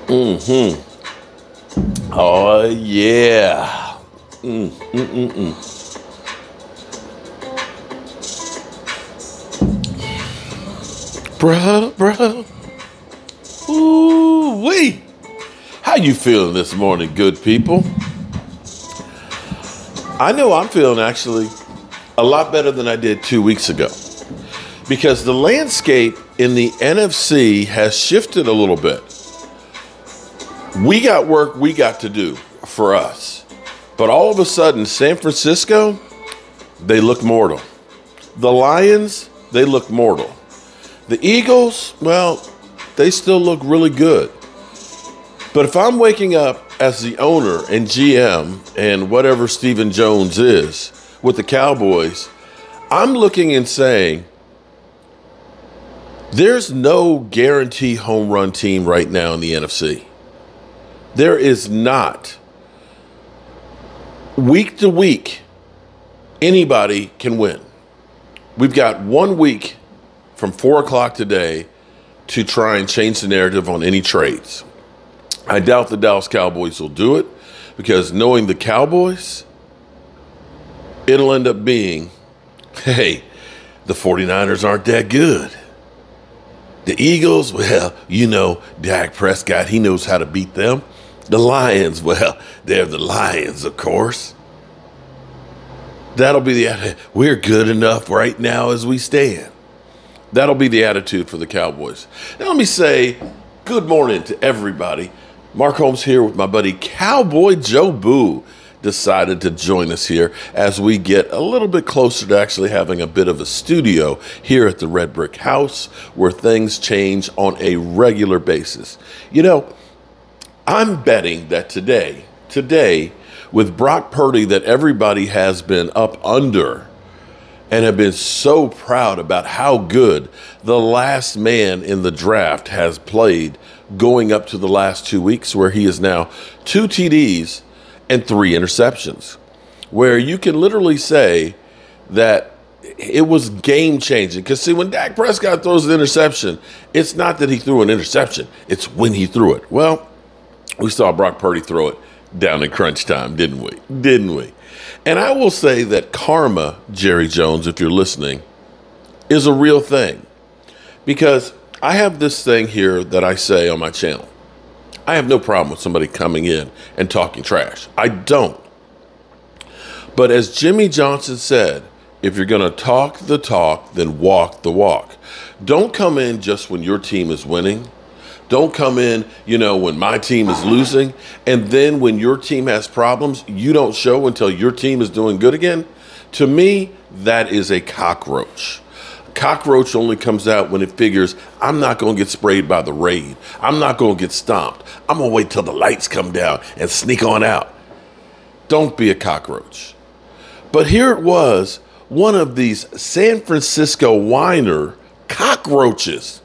Mm-hmm. Oh, yeah. Mm, mm, mm, mm. Bruh. Ooh-wee. How you feeling this morning, good people? I know I'm feeling actually a lot better than I did 2 weeks ago because the landscape in the NFC has shifted a little bit. We got work we got to do for us. But all of a sudden, San Francisco, they look mortal. The Lions, they look mortal. The Eagles, well, they still look really good. But if I'm waking up as the owner and GM and whatever Stephen Jones is with the Cowboys, I'm looking and saying, there's no guarantee home run team right now in the NFC. There is not. Week to week, anybody can win. We've got 1 week from 4 o'clock today to try and change the narrative on any trades. I doubt the Dallas Cowboys will do it because knowing the Cowboys, it'll end up being, hey, the 49ers aren't that good. The Eagles, well, Dak Prescott, he knows how to beat them. The Lions, well, they're the Lions, of course. That'll be the, we're good enough right now as we stand. That'll be the attitude for the Cowboys. Now let me say good morning to everybody. Mark Holmes here with my buddy Cowboy Joe Boo decided to join us here as we get a little bit closer to actually having a bit of a studio here at the Red Brick House where things change on a regular basis. I'm betting that today, with Brock Purdy that everybody has been up under and have been so proud about how good the last man in the draft has played going up to the last 2 weeks where he is now 2 TDs and 3 interceptions, where you can literally say that it was game changing. Because see, when Dak Prescott throws an interception, it's not that he threw an interception, it's when he threw it. Well, we saw Brock Purdy throw it down in crunch time, didn't we? And I will say that karma, Jerry Jones, if you're listening, is a real thing. Because I have this thing here that I say on my channel. I have no problem with somebody coming in and talking trash. I don't. But as Jimmy Johnson said, if you're going to talk the talk, then walk the walk. Don't come in just when your team is winning. Don't come in, when my team is losing. And then when your team has problems, you don't show until your team is doing good again. To me, that is a cockroach. Cockroach only comes out when it figures, I'm not going to get sprayed by the rain. I'm not going to get stomped. I'm going to wait till the lights come down and sneak on out. Don't be a cockroach. But here it was, one of these San Francisco whiner cockroaches.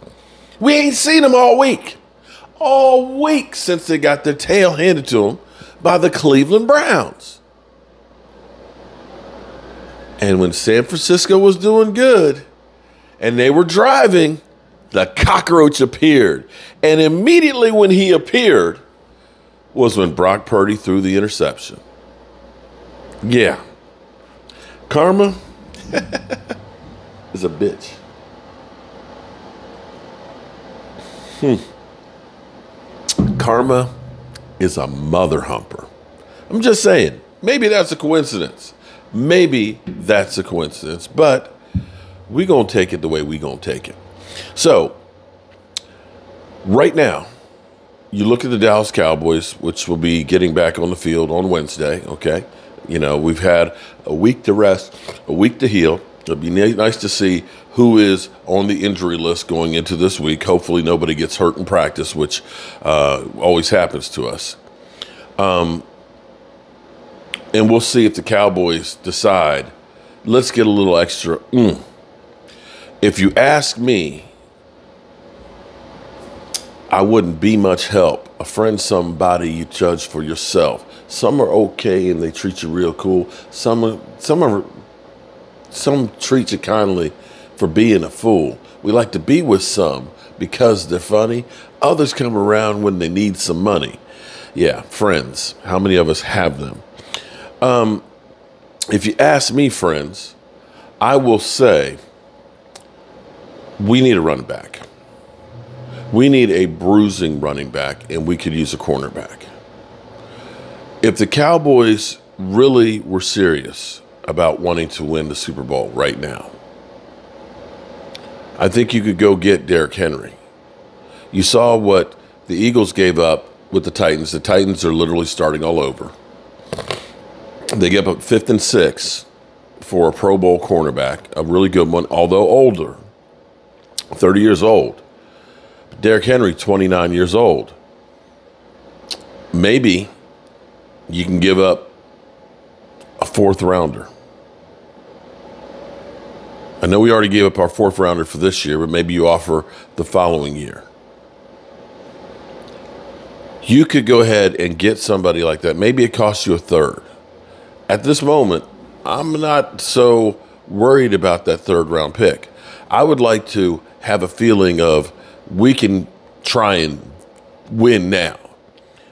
We ain't seen them all week. All week since they got their tail handed to them by the Cleveland Browns. And when San Francisco was doing good and they were driving, the cockroach appeared. And immediately when he appeared was when Brock Purdy threw the interception. Yeah. Karma is a bitch. Karma is a mother humper. I'm just saying, maybe that's a coincidence. But we're going to take it the way we're going to take it. So, right now, you look at the Dallas Cowboys, which will be getting back on the field on Wednesday, okay? We've had a week to rest, a week to heal. It'll be nice to see who is on the injury list going into this week. Hopefully nobody gets hurt in practice, which always happens to us. And we'll see if the Cowboys decide, let's get a little extra. If you ask me, I wouldn't be much help. A friend, somebody you judge for yourself. Some are okay and they treat you real cool. Some treat you kindly for being a fool. We like to be with some, because they're funny. Others come around when they need some money. Yeah, friends. How many of us have them? If you ask me, friends, I will say we need a running back. We need a bruising running back, and we could use a cornerback. If the Cowboys really were serious about wanting to win the Super Bowl right now, I think you could go get Derrick Henry. You saw what the Eagles gave up with the Titans. The Titans are literally starting all over. They gave up 5th and 6 for a Pro Bowl cornerback, a really good one, although older, 30 years old. Derrick Henry, 29 years old. Maybe you can give up a 4th rounder. I know we already gave up our 4th rounder for this year, but maybe you offer the following year. You could go ahead and get somebody like that. Maybe it costs you a 3rd. At this moment, I'm not so worried about that 3rd round pick. I would like to have a feeling of we can try and win now.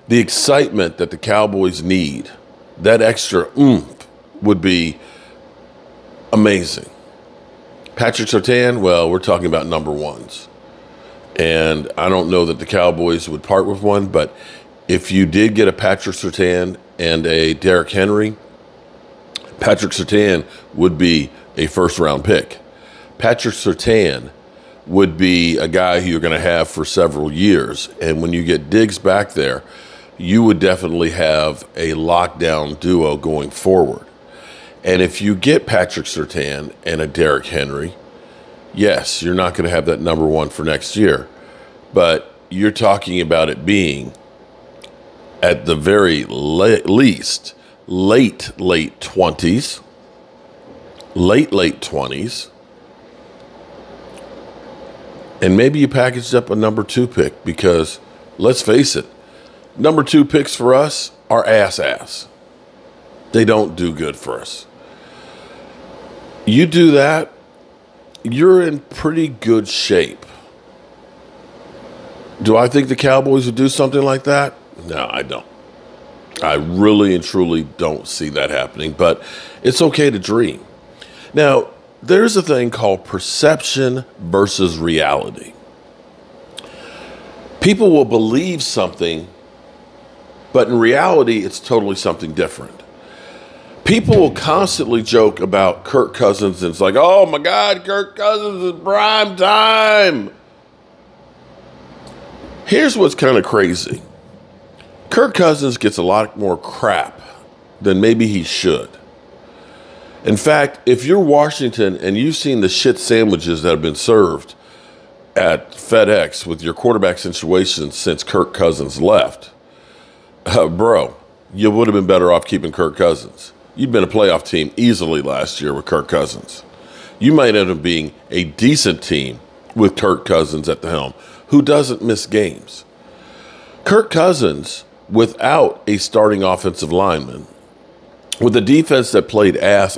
The excitement that the Cowboys need, that extra oomph would be amazing. Patrick Surtain, well, we're talking about number ones. And I don't know that the Cowboys would part with one, but if you did get a Patrick Surtain and a Derrick Henry, Patrick Surtain would be a 1st round pick. Patrick Surtain would be a guy who you're going to have for several years. And when you get Diggs back there, you would definitely have a lockdown duo going forward. And if you get Patrick Surtain and a Derrick Henry, yes, you're not going to have that number one for next year. But you're talking about it being at the very least late 20s, late 20s. And maybe you packaged up a number 2 pick because, let's face it, number 2 picks for us are ass. They don't do good for us. You do that, you're in pretty good shape. Do I think the Cowboys would do something like that? No, I don't. I really and truly don't see that happening, but it's okay to dream. Now, there's a thing called perception versus reality. People will believe something, but in reality, it's totally something different. People will constantly joke about Kirk Cousins, and it's like, oh my God, Kirk Cousins is prime time. Here's what's kind of crazy. Kirk Cousins gets a lot more crap than maybe he should. In fact, if you're Washington and you've seen the shit sandwiches that have been served at FedEx with your quarterback situation since Kirk Cousins left, bro, you would have been better off keeping Kirk Cousins. You'd been a playoff team easily last year with Kirk Cousins. You might end up being a decent team with Kirk Cousins at the helm, who doesn't miss games. Kirk Cousins, without a starting offensive lineman, with a defense that played ass,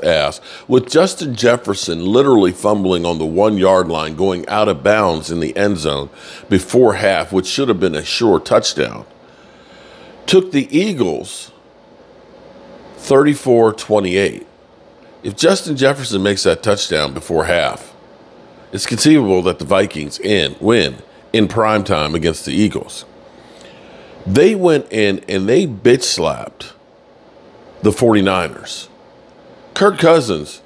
with Justin Jefferson literally fumbling on the 1-yard line, going out of bounds in the end zone before half, which should have been a sure touchdown, took the Eagles 34-28. If Justin Jefferson makes that touchdown before half, it's conceivable that the Vikings win in primetime against the Eagles. They went in and they bitch slapped the 49ers. Kirk Cousins,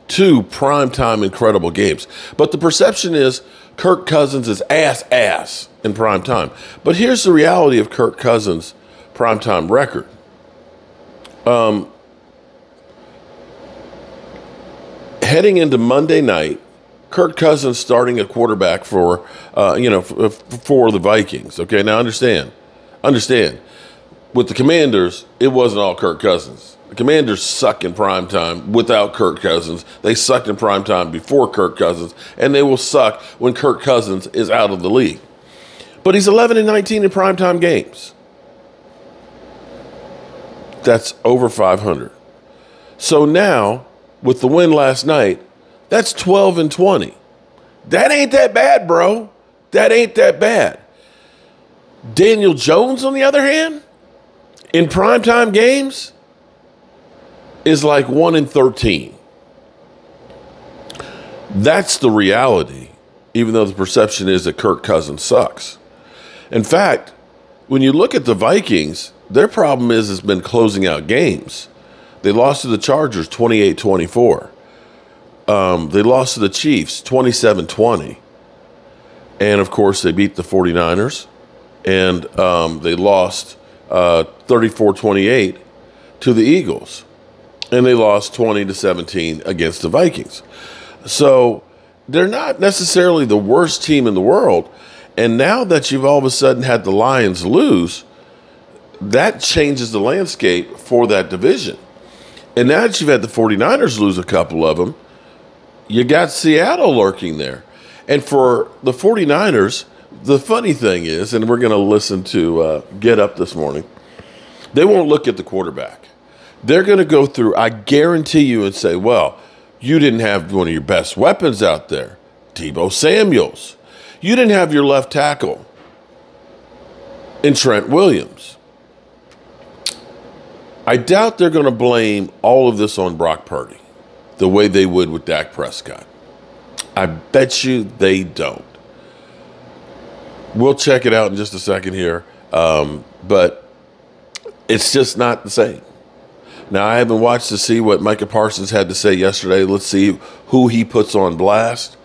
2 primetime incredible games. But the perception is Kirk Cousins is ass in primetime. But here's the reality of Kirk Cousins' primetime record. Heading into Monday night, Kirk Cousins starting at quarterback for the Vikings. Okay, now understand. With the Commanders, it wasn't all Kirk Cousins. The Commanders suck in primetime without Kirk Cousins. They sucked in primetime before Kirk Cousins, and they will suck when Kirk Cousins is out of the league. But he's 11-19 in primetime games. That's over 500. So now, with the win last night, that's 12-20. That ain't that bad, bro. That ain't that bad. Daniel Jones, on the other hand, in primetime games, is like 1 in 13. That's the reality, even though the perception is that Kirk Cousins sucks. In fact, when you look at the Vikings, their problem has been closing out games. They lost to the Chargers 28-24. They lost to the Chiefs 27-20. And, of course, they beat the 49ers. And they lost 34-28 to the Eagles. And they lost 20-17 against the Vikings. So they're not necessarily the worst team in the world. And now that you've all of a sudden had the Lions lose, that changes the landscape for that division. And now that you've had the 49ers lose a couple of them, you got Seattle lurking there. And for the 49ers, the funny thing is, and we're going to listen to Get Up this morning, they won't look at the quarterback. They're going to go through, I guarantee you, and say, well, you didn't have one of your best weapons out there, Deebo Samuels. You didn't have your left tackle in Trent Williams. I doubt they're going to blame all of this on Brock Purdy the way they would with Dak Prescott. I bet you they don't. We'll check it out in just a second here, but it's just not the same. Now, I haven't watched to see what Micah Parsons had to say yesterday. Let's see who he puts on blast.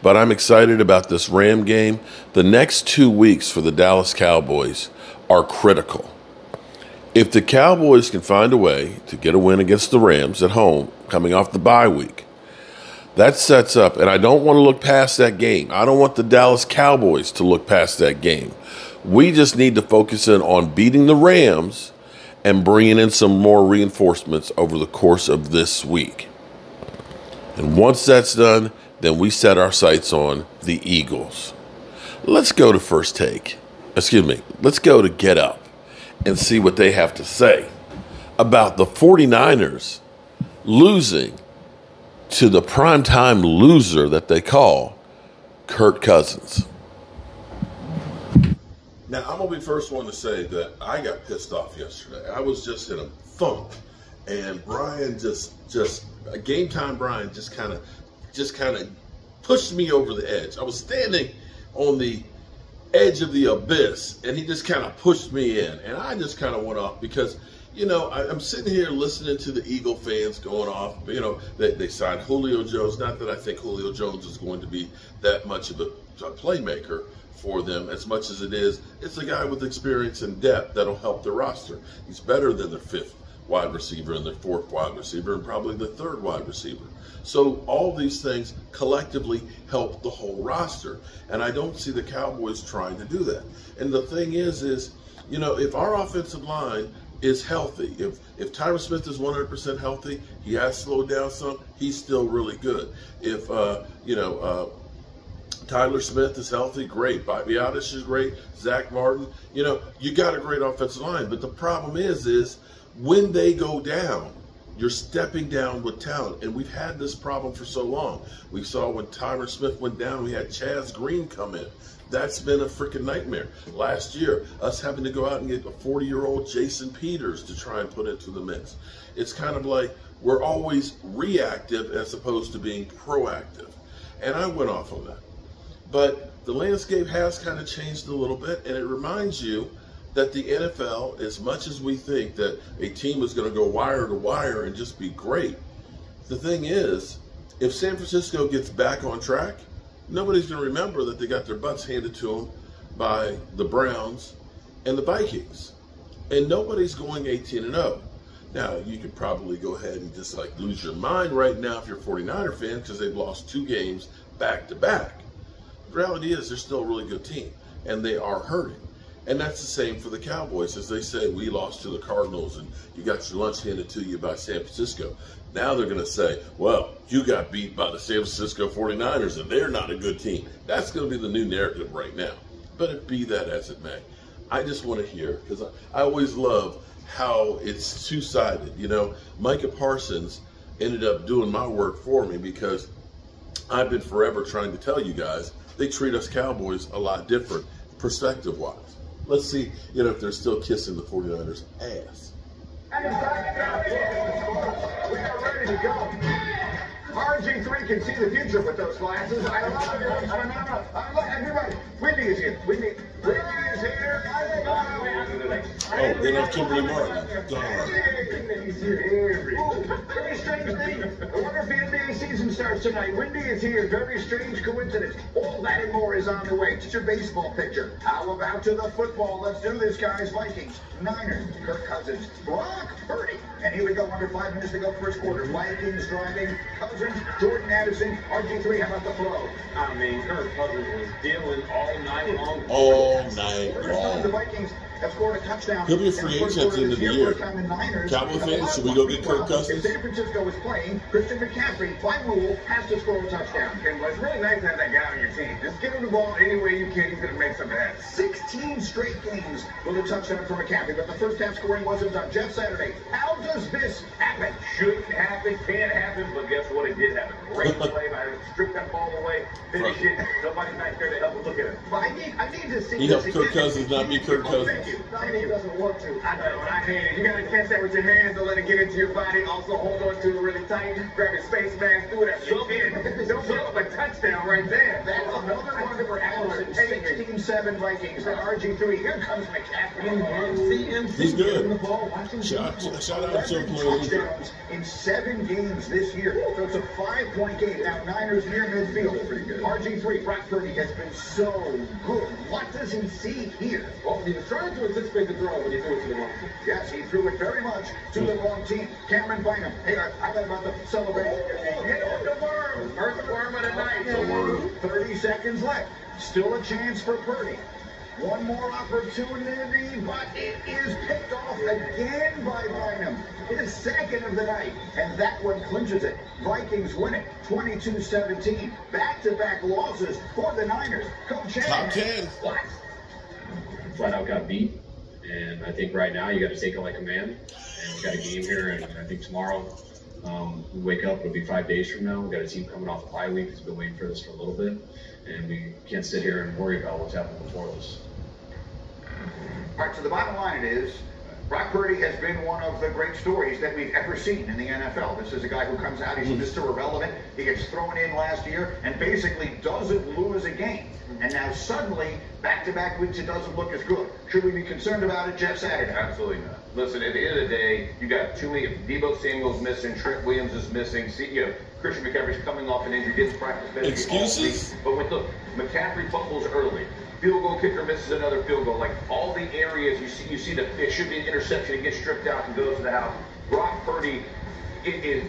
But I'm excited about this Ram game. The next 2 weeks for the Dallas Cowboys are critical. If the Cowboys can find a way to get a win against the Rams at home, coming off the bye week, that sets up, and I don't want to look past that game. I don't want the Dallas Cowboys to look past that game. We just need to focus in on beating the Rams and bringing in some more reinforcements over the course of this week. And once that's done, then we set our sights on the Eagles. Let's go to First Take. Let's go to Get Up and see what they have to say about the 49ers losing to the primetime loser that they call Kirk Cousins. Now, I'm going to be the first one to say that I got pissed off yesterday. I was just in a funk. And Brian Game Time Brian just kind of pushed me over the edge. I was standing on the edge of the abyss, and he just kind of pushed me in. And I just kind of went off because, you know, I'm sitting here listening to the Eagle fans going off. You know, they signed Julio Jones. Not that I think Julio Jones is going to be that much of a playmaker for them as much as it is. It's a guy with experience and depth that'll help their roster. He's better than their fifth wide receiver and their fourth wide receiver and probably the third wide receiver. So all these things collectively help the whole roster. And I don't see the Cowboys trying to do that. And the thing is, you know, if our offensive line is healthy, if Tyron Smith is 100% healthy, he has slowed down some, he's still really good. If, Tyler Smith is healthy, great. Bobby Biotish is great. Zach Martin, you know, you got a great offensive line. But the problem is when they go down, you're stepping down with talent. And we've had this problem for so long. We saw when Tyler Smith went down, we had Chaz Green come in. That's been a freaking nightmare. Last year, us having to go out and get a 40-year-old Jason Peters to try and put into the mix. It's kind of like we're always reactive as opposed to being proactive. And I went off on that. But the landscape has kind of changed a little bit, and it reminds you that the NFL, as much as we think that a team is going to go wire to wire and just be great, the thing is, if San Francisco gets back on track, nobody's going to remember that they got their butts handed to them by the Browns and the Vikings. And nobody's going 18-0. Now, you could probably go ahead and just like lose your mind right now if you're a 49er fan because they've lost 2 games back-to-back. The reality is they're still a really good team, and they are hurting. And that's the same for the Cowboys. As they say, we lost to the Cardinals, and you got your lunch handed to you by San Francisco. Now they're going to say, well, you got beat by the San Francisco 49ers, and they're not a good team. That's going to be the new narrative right now. But it be that as it may. I just want to hear, because I always love how it's two-sided. You know, Micah Parsons ended up doing my work for me because I've been forever trying to tell you guys, they treat us Cowboys a lot different, perspective-wise. Let's see, if they're still kissing the 49ers' ass. We are ready to go. RG3 can see the future with those glasses. I love it. Look, everybody. Wendy is here. Wendy is here. Oh, they love Kimberly Martin. Darn. He's here. Very strange thing. I wonder if the NBA season starts tonight. Wendy is here. Very strange coincidence. All that and more is on the way. It's your baseball picture. How about to the football? Let's do this, guys. Vikings, Niners, Kirk Cousins, Brock Purdy. And here we go, under 5 minutes to go, first quarter. Vikings driving, Cousins, Jordan Addison, RG3, how about the throw? I mean, Kirk Cousins was dealing all night long. All night First time the long. Vikings have scored a touchdown. He'll be a free agent at the end of the year. Cowboy fans, should we go get Kirk Cousins? If San Francisco is playing, Christian McCaffrey, by rule, has to score a touchdown. And it's really nice to have that guy on your team. Just give him the ball any way you can. He's going to make something happen. 16 straight games with a touchdown for McCaffrey, but the first half scoring wasn't done. Jeff Saturday, how does this happen? Shouldn't happen, can't happen, but guess what? It did happen. Great play. I stripped that ball away, finish it. Somebody's not there to help him look at it. But I need to see He helped Kirk Cousins not be Kirk Cousins. He doesn't want to. I know, and I hate it. You got to catch that with your hands. Don't let it get into your body. Also, hold on to it really tight. Grab your space mask. Do whatever you can. Don't give up a touchdown right there. That's another one for Allison. 16-7 Vikings. And RG3. Here comes McCaffrey. He's good. Shout out to him, please. Touchdowns in 7 games this year. So it's a 5-point game. Now Niners near midfield. Pretty good. RG3, Brock Purdy has been so good. What does he see here? Well, he was trying to anticipate the throw when he threw it to the wrong team. Yes, he threw it very much to the wrong team. Cameron Bynum. Hey, how about the celebration? The worm. First worm of the night. 30 seconds left. Still a chance for Purdy. One more opportunity, but it is picked off again by Bynum. His second of the night, and that one clinches it. Vikings win it, 22-17. Back-to-back losses for the Niners. Coach Top 10. What? Flat out got beat, and I think right now you got to take it like a man. And we got a game here, and I think tomorrow we wake up. It'll be 5 days from now. We got a team coming off a bye week who's been waiting for this for a little bit, and we can't sit here and worry about what's happened before this. All right, so the bottom line it is, Brock Purdy has been one of the great stories that we've ever seen in the NFL. This is a guy who comes out, he's Mr. Irrelevant. He gets thrown in last year and basically doesn't lose a game. And now suddenly, back-to-back weeks, it doesn't look as good. Should we be concerned about it, Jeff Saturday? Absolutely not. Listen, at the end of the day, you got too many. Debo Samuel's missing, Trent Williams is missing. Christian McCaffrey's coming off an injury, didn't practice. Excuses? But look, McCaffrey fumbles early. Field goal kicker misses another field goal. Like all the areas you see the it should be an interception. It gets stripped out and goes to the house. Brock Purdy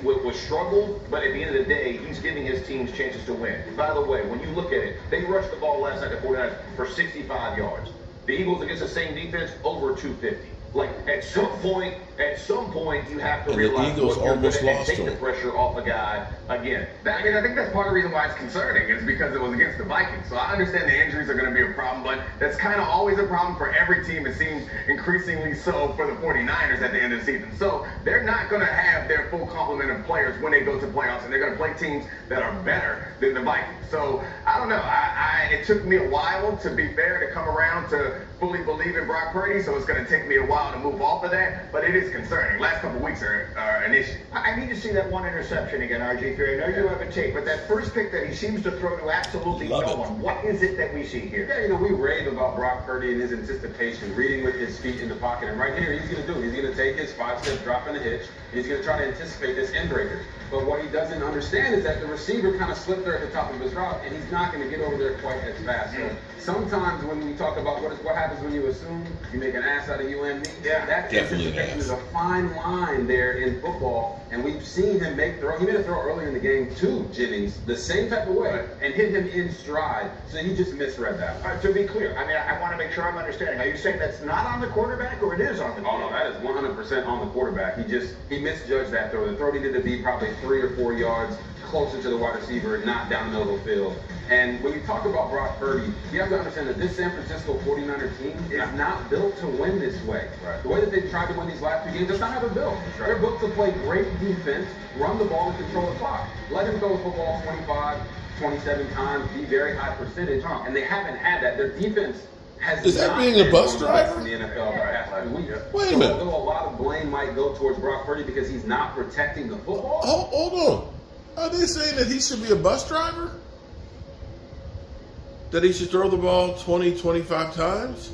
was struggled, but at the end of the day, he's giving his teams chances to win. By the way, when you look at it, they rushed the ball last night to 49ers for 65 yards. The Eagles against the same defense over 250. Like at some point, you have to And realize the Eagles what you're almost gonna lost take to the him. pressure off a guy again. I mean, I think that's part of the reason why it's concerning is because it was against the Vikings. So I understand the injuries are going to be a problem, but that's kind of always a problem for every team. It seems increasingly so for the 49ers at the end of the season. So they're not going to have their full complement of players when they go to playoffs, and they're going to play teams that are better than the Vikings. So I don't know. It took me a while, to be fair, to come around to fully believe in Brock Purdy. So it's going to take me a while to move off of that, but it is concerning. Last couple weeks are an issue. I need to see that one interception again, RG3. I know you have a tape, but that first pick that he seems to throw to absolutely no one. What is it that we see here? Yeah, we rave about Brock Purdy and his anticipation, reading with his feet in the pocket. And right here, he's going to do it. He's going to take his 5-step drop in the hitch, and he's going to try to anticipate this end breaker. But what he doesn't understand is that the receiver kind of slipped there at the top of his route, and he's not going to get over there quite as fast. So sometimes when we talk about what happens when you assume you make an ass out of you and me, that anticipation is a fine line there in football. And we've seen him make throw. He made a throw earlier in the game to Jennings the same type of way and hit him in stride. So he just misread that. All right, to be clear, I mean, I want to make sure I'm understanding. Are you saying that's not on the quarterback or it is on the quarterback? Oh, no, that is 100% on the quarterback. He misjudged that throw. The throw needed to be probably 3 or 4 yards closer to the wide receiver, not down the middle of the field. And when you talk about Brock Purdy, you have to understand that this San Francisco 49er team is not built to win this way. Right. The way that they've tried to win these last 2 games, that's not how they're built. Right. They're built to play great defense, run the ball, and control the clock. Let him go with football 25, 27 times, be very high percentage, and they haven't had that. Their defense has Is that not being a been bus one of the best driver? in the NFL the past few weeks. Wait a So minute. although a lot of blame might go towards Brock Purdy because he's not protecting the football, Hold on. Are they saying that he should be a bus driver? That he should throw the ball 20, 25 times?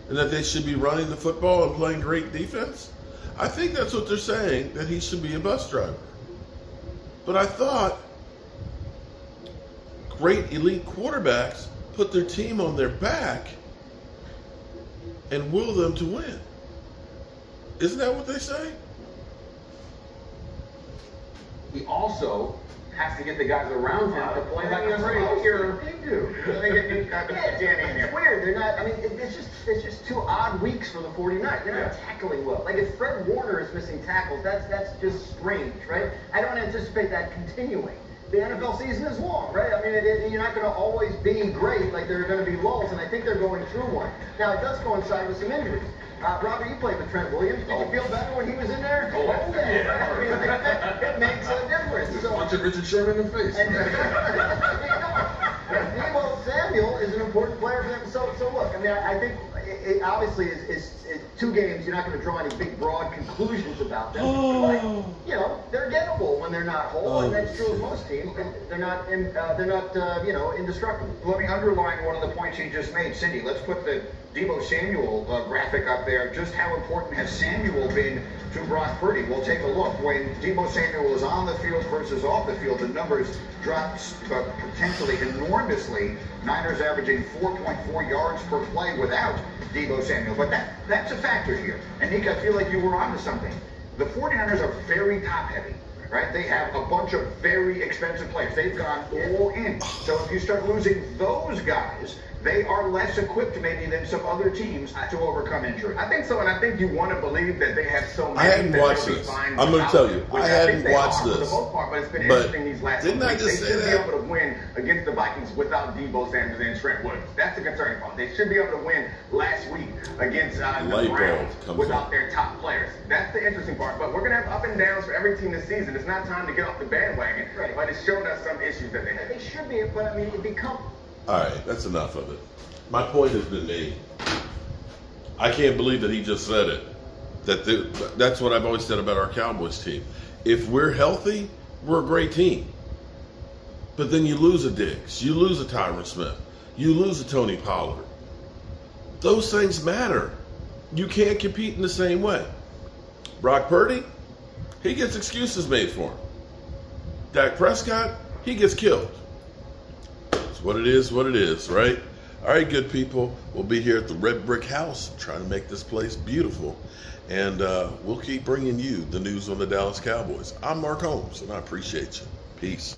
And that they should be running the football and playing great defense? I think that's what they're saying, that he should be a bus driver. But I thought great elite quarterbacks put their team on their back and will them to win. Isn't that what they say? he also has to get the guys around him to play like a Brady. They do. It's weird. They're not. I mean, it's just 2 odd weeks for the 49ers. They're not tackling well. Like if Fred Warner is missing tackles, that's just strange, right? I don't anticipate that continuing. The NFL season is long, right? I mean, you're not going to always be great. Like there are going to be lulls, and I think they're going through one. Now it does coincide with some injuries. Robert, you played with Trent Williams. Did you feel better when he was in there? Oh, yeah. Right? I mean, it makes a difference. So, Punching Richard Sherman in the face. Deebo Samuel is an important player for them. So look, I mean, I think it obviously is 2 games. You're not going to draw any big, broad conclusions about them. But, you know, they're gettable when they're not whole, and that's true of most teams. They're not indestructible. Let me underline one of the points he just made. Cindy, let's put the Deebo Samuel graphic up there. Just how important has Samuel been to Brock Purdy? We'll take a look. When Deebo Samuel is on the field versus off the field, the numbers drop potentially enormously. Niners averaging 4.4 yards per play without Deebo Samuel. But that's a factor here. And Nick, I feel like you were onto something. The 49ers are very top-heavy. Right? They have a bunch of very expensive players. They've gone all in. So if you start losing those guys, they are less equipped maybe than some other teams to overcome injury. I think so, and I think you want to believe that they have so many. I hadn't watched this. I'm going to tell you, I hadn't watched this. For the most part, but it's been But interesting these last didn't I weeks. just They say should that? be able to win against the Vikings without Deebo Samuel and Trent Williams. That's the concerning part. They should be able to win last week against the Light Browns bulb comes without on. their top players. That's the interesting part. But we're going to have up and downs for every team this season. It's not time to get off the bandwagon, Right. but it showed us some issues that they had. They should be, but I mean, it becomes. All right, that's enough of it. My point has been made. I can't believe that he just said it. That's what I've always said about our Cowboys team. If we're healthy, we're a great team. But then you lose a Diggs, you lose a Tyron Smith, you lose a Tony Pollard. Those things matter. You can't compete in the same way. Brock Purdy, he gets excuses made for him. Dak Prescott, he gets killed. It's what it is, right? All right, good people. We'll be here at the Red Brick House trying to make this place beautiful. And we'll keep bringing you the news on the Dallas Cowboys. I'm Mark Holmes, and I appreciate you. Peace.